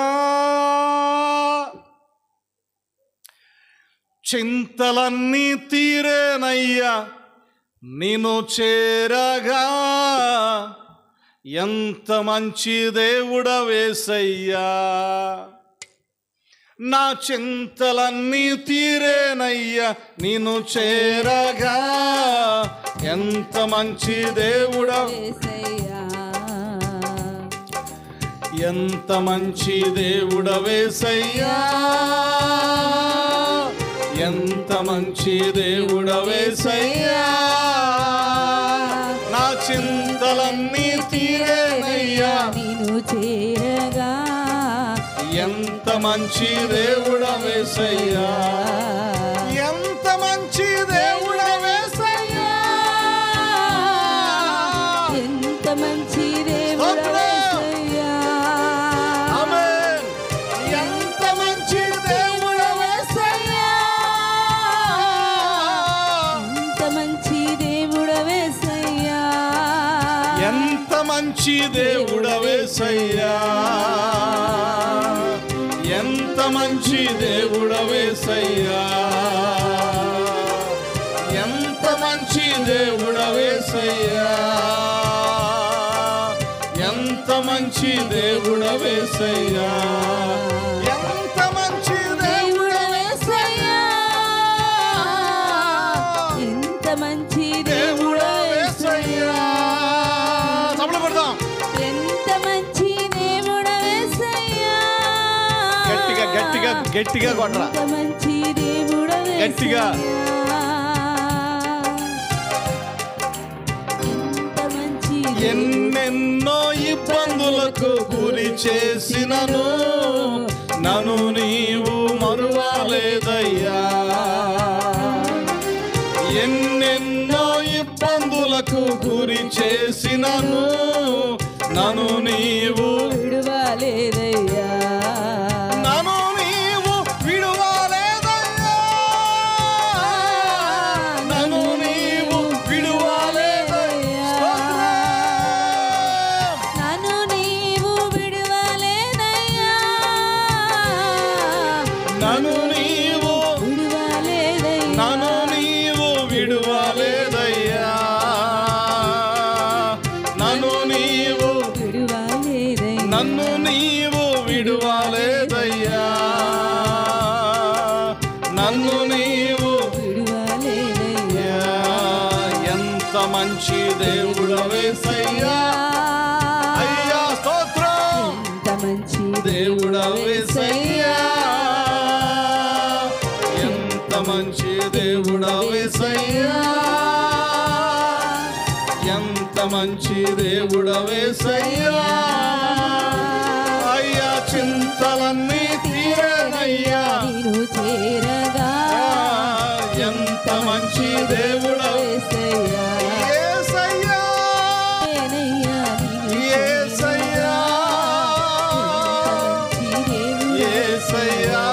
చింతలన్నీ తీరేనయ్యా నిన్ను చేరగా. ఎంత మంచి దేవుడవేసయ్యా, నా చింతలన్నీ తీరేనయ్యా నిన్ను చేరగా. ఎంత మంచి దేవుడవేసయ్యా, ఎంత మంచి దేవుడవేసయ్యా, ఎంత మంచి దేవుడవేసయ్యా, నా చింతలన్నీ తీరేనయ్యా నిన్ను చేరగా. ఎంత మంచి దేవుడవేసయ్యా, ఎంత మంచి దేవుడవేసయ్యా, ఎంత మంచి దేవుడవేసయ్యా. ఆమేన్. ఎంత మంచి దేవుడవేసయ్యా, ఎంత మంచి దేవుడవేసయ్యా, ఎంత మంచి దేవుడవేసయ్యా, ఎంత మంచి దేవుడవేసయ్యా, ఎంత మంచి దేవుడవేసయ్యా, ఎంత మంచి దేవుడవేసయ్యా, ఎంత మంచి దేవుడవేసయ్యా, ఎంత మంచి దేవుడవేసయ్యా. చప్పట్లు కొడదాం. ఎంత మంచి దేవుడవేసయ్యా, గట్టిగా గట్టిగా కొట్టరా, మంచి దేవుడవేసయ్యా, గట్టిగా. ఎన్నెన్నో ఇబ్బందులకు గురి చేసినను నన్ను నీవు మరువలేదయ్యా. ఎన్నెన్నో ఇబ్బందులకు గురి చేసినను నన్ను నీవు విడువలేదయ్యా, నన్ను నీవు విడువలేదయ్యా, నన్ను నీవు విడువలేదయ్యా, నన్ను నీవు విడువలేదయ్యా, నన్ను నీవు విడువలేదయ్యా, నన్ను నీవు విడువలేదయ్యా, నన్ను నీవు విడువలేదయ్యా, నన్ను నీవు విడువలేదయ్యా, నన్ను నీవు విడువలేదయ్యా. ఎంత మంచి దేవుడవేసయ్యా, అయ్యా స్తోత్రం. ఎంత మంచి దేవుడవేసయ్యా, ఎంత మంచి దేవుడవేసయ్యా, ఎంత మంచి దేవుడవేసయ్యా, అయ్యా చింతలన్నీ తీరేనయ్యా నిన్ను చేరగా. ఎంత మంచి దేవుడవేసయ్యా, యేసయ్యా, యేసయ్యా, యేసయ్యా,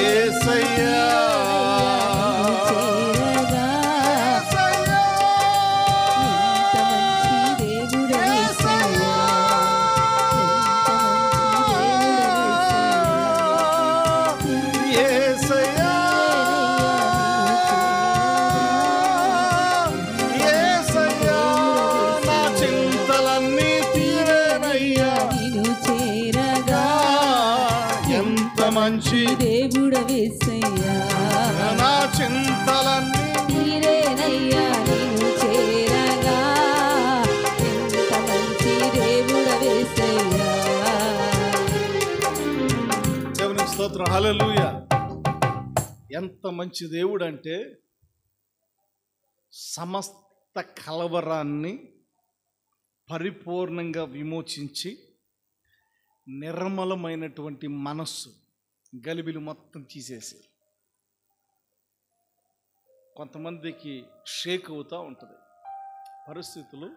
యేసయ్యా, మంచి దేవుడవేసయ్యా, నా చింతలన్నీ తీరేనయ్యా నిన్ను చేరగా. ఎంత మంచి దేవుడవేసయ్యా. దేవునికి స్తోత్రం, హల్లెలూయా. ఎంత మంచి దేవుడు అంటే సమస్త కలవరాన్ని పరిపూర్ణంగా విమోచించి నిర్మలమైనటువంటి మనస్సు గలిబిలి మొత్తం తీసేసి, కొంతమందికి షేక్ అవుతూ ఉంటుంది, పరిస్థితులు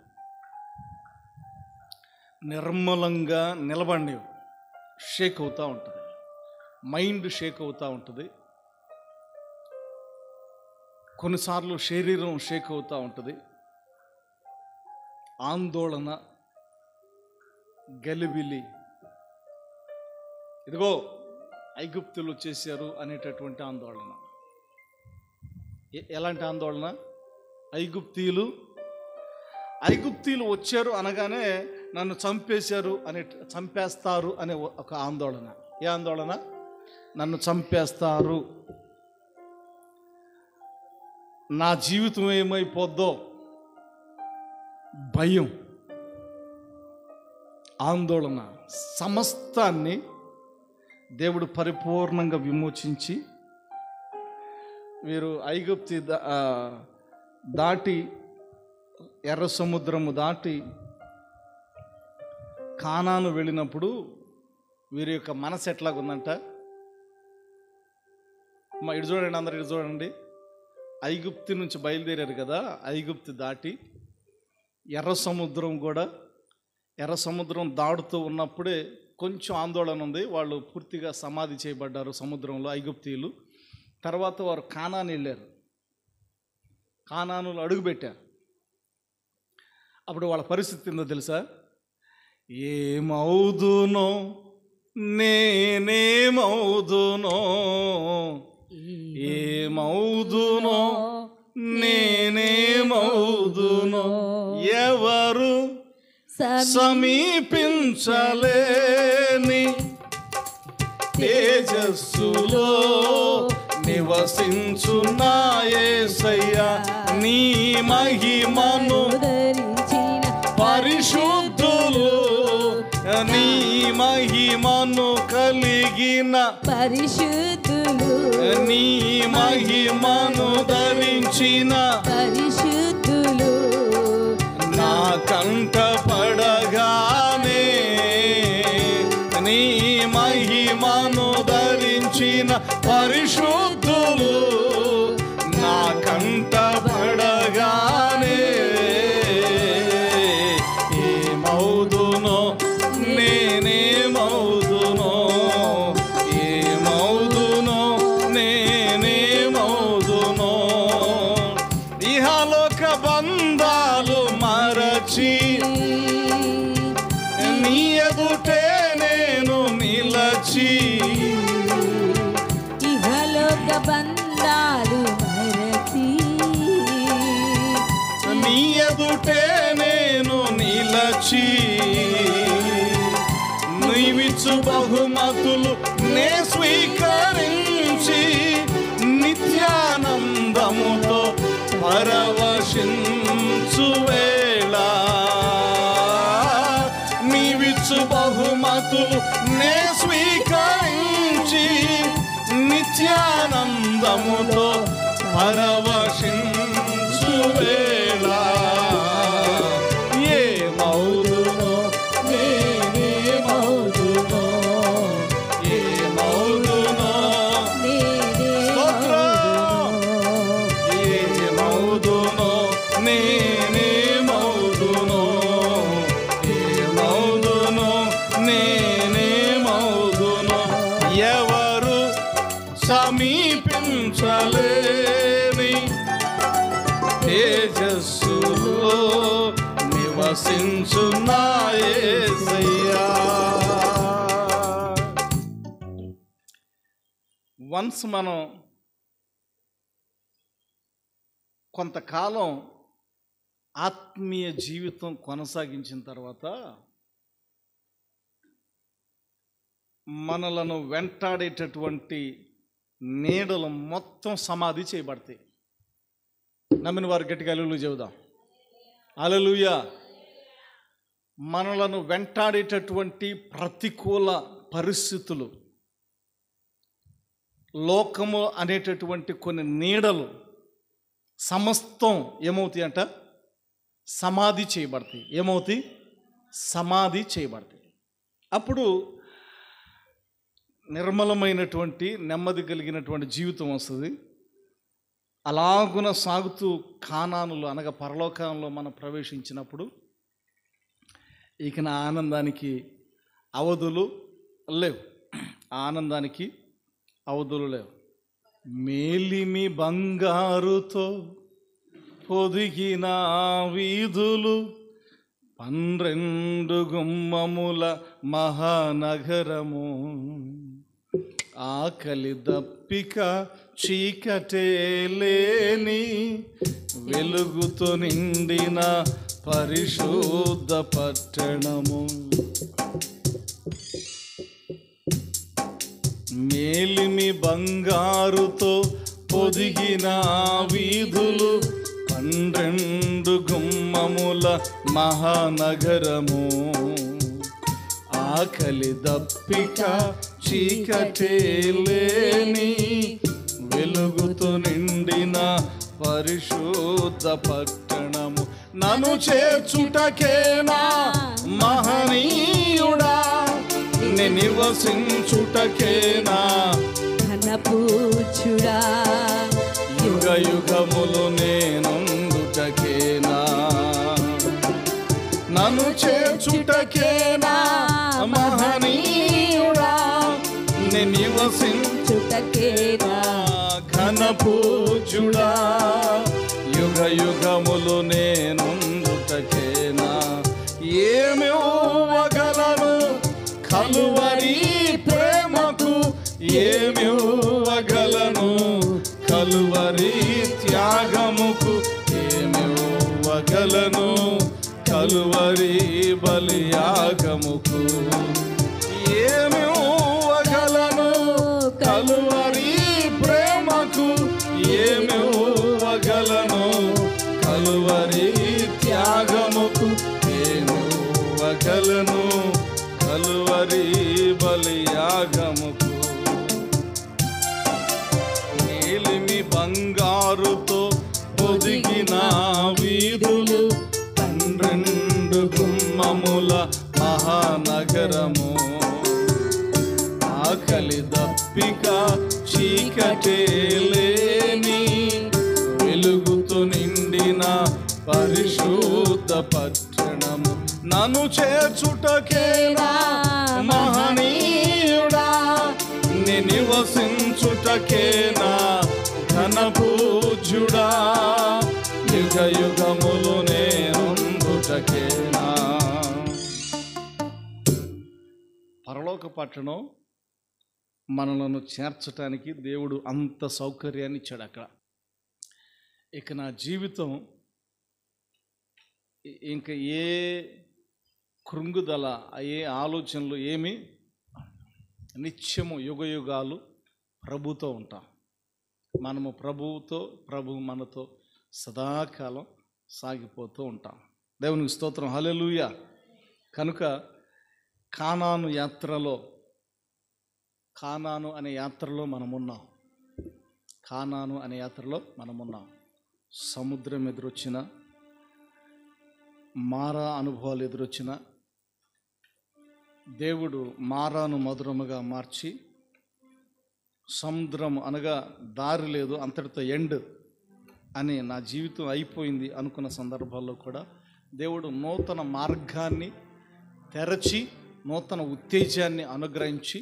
నిర్మలంగా నిలబడి షేక్ అవుతూ ఉంటుంది, మైండ్ షేక్ అవుతూ ఉంటుంది, కొన్నిసార్లు శరీరం షేక్ అవుతూ ఉంటుంది, ఆందోళన, గలిబిలి. ఇదిగో ఐగుప్తులు వచ్చేసారు అనేటటువంటి ఆందోళన. ఎలాంటి ఆందోళన? ఐగుప్తీయులు వచ్చారు అనగానే నన్ను చంపేస్తారు అనే ఒక ఆందోళన. ఏ ఆందోళన? నన్ను చంపేస్తారు, నా జీవితం ఏమైపోద్దో భయం, ఆందోళన. సమస్తాన్ని దేవుడు పరిపూర్ణంగా విమోచించి వీరు ఐగుప్తి దాటి ఎర్ర సముద్రము దాటి కానాను వెళ్ళినప్పుడు వీరి యొక్క మనసు ఎట్లాగుందంట? ఇటు చూడండి, అందరు ఇటు చూడండి. ఐగుప్తి నుంచి బయలుదేరారు కదా, ఐగుప్తి దాటి ఎర్ర సముద్రం దాడుతూ ఉన్నప్పుడే కొంచెం ఆందోళన ఉంది. వాళ్ళు పూర్తిగా సమాధి చేయబడ్డారు సముద్రంలో ఐగుప్తీయులు. తర్వాత వారు కానాను వెళ్ళారు, కానానులో అడుగుపెట్టారు. అప్పుడు వాళ్ళ పరిస్థితి ఏందో తెలుసా? ఏమవుదునో నేనేమవుదునో, ఏమవుదునో నేనేమవుదునో, ఎవరు సమీపించలేని తేజస్సులో నివసించున్నా యేసయ్యా, నీ మహిమను ధరించిన పరిశుద్ధులు, నీ మహిమను కలిగిన పరిశుద్ధులు, నీ మహిమను ధరించిన పరిశుద్ధులు, నా కంట పడగానే నీ మహిమను ధరించిన పరిశుద్ధులు, నా కంట పడగానే ఏమవుదునో నేనేమవుదునో, ఏమవుదునో నేనేమవుదునో, ఇహలోక బంధాలు మరచి నీ ఎదుటే నేను నిలచి, ఇహలోక బంధాలు మరచి నీ ఎదుటే నేను నిలచి, నీవిచ్చు బహుమతులు నే స్వీకరించి నిత్యానందముతో పరవశించు వేళ, నీవిచ్చు బహుమతులు నే స్వీకరించి నిత్యానందముతో పరవశించు వేళ, ఏమవుదునో నేనేమవుదునో, ఏమవుదునో స్తోత్రం, ఏమవుదునో నేనేమవుదునో, ఏమవుదునో నేనేమవుదునో, ఎవరు సమీపించలేని తేజస్సులో నివసించున్నా యేసయ్యా. వన్స్ మనం కొంతకాలం ఆత్మీయ జీవితం కొనసాగించిన తర్వాత మనలను వెంటాడేటటువంటి నీడలు మొత్తం సమాధి చేయబడతాయి. నమ్మిన వారు గట్టిగా హల్లెలూయా చెబుదాం. హల్లెలూయా. మనలను వెంటాడేటటువంటి ప్రతికూల పరిస్థితులు, లోకము అనేటటువంటి కొన్ని నీడలు సమస్తం ఏమవుతాయి అంట? సమాధి చేయబడతాయి. ఏమవుతాయి? సమాధి చేయబడతాయి. అప్పుడు నిర్మలమైనటువంటి నెమ్మది కలిగినటువంటి జీవితం వస్తుంది. అలాగున సాగుతూ కానానులో అనగా పరలోకంలో మనం ప్రవేశించినప్పుడు ఇక నా ఆనందానికి అవధులు లేవు. ఆనందానికి అవధులు లేవు. మేలిమి బంగారుతో పొదిగిన వీధులు, 12 గుమ్మముల మహానగరము, ఆకలి దప్పిక చీకటే లేని వెలుగుతో నిండిన పరిశుద్ధ పట్టణము. మేలిమి బంగారుతో పొదిగిన వీధులు, 12 గుమ్మముల మహానగరము, ఆకలి దప్పిక చీకటే లేని వెలుగుతో నిండిన పరిశుద్ధ పట్టణము. నన్ను చేర్చుటకేనా మహనీయుడా, నే నివసించుటకేనా ఘనపూజుడా, యుగ యుగములు నేనుందుటకేనా. నన్ను చేర్చుటకేనా మహనీయుడా, నే నివసించుటకేనా ఘనపూజుడా, యుగ యుగములు నేనుందుటకేనా. ఏమివ్వగలను కలువరి ప్రేమకు, ఏమివ్వగలను కలువరి త్యాగముకు, ఏమివ్వగలను కలువరి బలియాగముకు. ఏమివ్వగలను కలువరి ప్రేమకు, ఏమివ్వగలను కలువరి త్యాగముకు, ఏమివ్వగలను కలువరి బలియాగముకు. మేలిమి బంగారుతో పొదిగిన వీధులు, 12 గుమ్మముల మహానగరము, ఆకలి దప్పిక చీకటే లేని వెలుగుతో నిండిన పరిశుద్ధ పట్టణము. నన్ను చేర్చుటకేనా మహనీయుడా, నే నివసించుటకేనా ఘనపూజ్యుడా, యుగ యుగములు నేనుందుటకేనా. పరలోక పట్టణం మనలను చేర్చటానికి దేవుడు అంత సౌకర్యాన్ని ఇచ్చాడు అక్కడ. ఇక నా జీవితం ఇంకా ఏ కృంగుదల, ఏ ఆలోచనలు ఏమి, నిత్యము యుగ యుగాలు ప్రభుతో ఉంటాం. మనము ప్రభువుతో, ప్రభు మనతో సదాకాలం సాగిపోతూ ఉంటాం. దేవునికి స్తోత్రం. హల్లెలూయా. కనుక కానాను యాత్రలో, కానాను అనే యాత్రలో మనమున్నాం. కానాను అనే యాత్రలో మనమున్నాం. సముద్రం ఎదురొచ్చిన, మారా అనుభవాలు ఎదురొచ్చిన, దేవుడు మారాను మధురముగా మార్చి, సముద్రం అనగా దారి లేదు, అంతటితో ఎండ్ అని నా జీవితం అయిపోయింది అనుకున్న సందర్భాల్లో కూడా దేవుడు నూతన మార్గాన్ని తెరచి, నూతన ఉత్తేజాన్ని అనుగ్రహించి,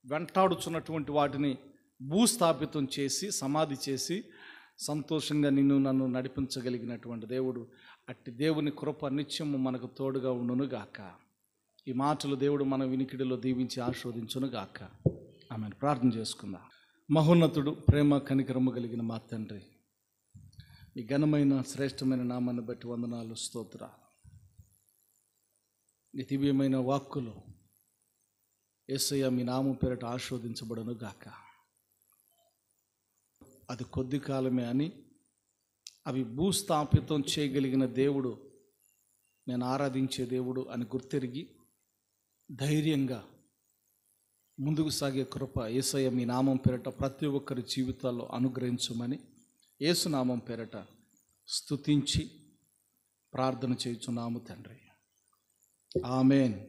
వెంటాడుచున్నటువంటి వాటిని భూస్థాపితం చేసి, సమాధి చేసి, సంతోషంగా నిన్ను నన్ను నడిపించగలిగినటువంటి దేవుడు. అట్టి దేవుని కృప నిత్యము మనకు తోడుగా ఉండునుగాక. ఈ మాటలు దేవుడు మన వినికిడిలో దీవించి ఆశీర్వదించునుగాక. ఆమెను ప్రార్థన చేసుకుందాం. మహోన్నతుడు, ప్రేమ కనికరము కలిగిన మా తండ్రి, ఈ ఘనమైన శ్రేష్టమైన నామాన్ని బట్టి వందనాలు, స్తోత్రాలు. ఈ దివ్యమైన వాక్కులు యేసయ్య మీ నామం పేరట ఆశీర్వదించబడును గాక. అది కొద్ది కాలమే అని, అవి భూస్థాపితం చేయగలిగిన దేవుడు, నేను ఆరాధించే దేవుడు అని గుర్తెరిగి ధైర్యంగా ముందుకు సాగే కృప యేసయ్య మీ నామం పేరట ప్రతి ఒక్కరి జీవితాల్లో అనుగ్రహించమని యేసు నామం పేరట స్తుతించి ప్రార్థన చేయుచున్నాము తండ్రి. ఆమేన్.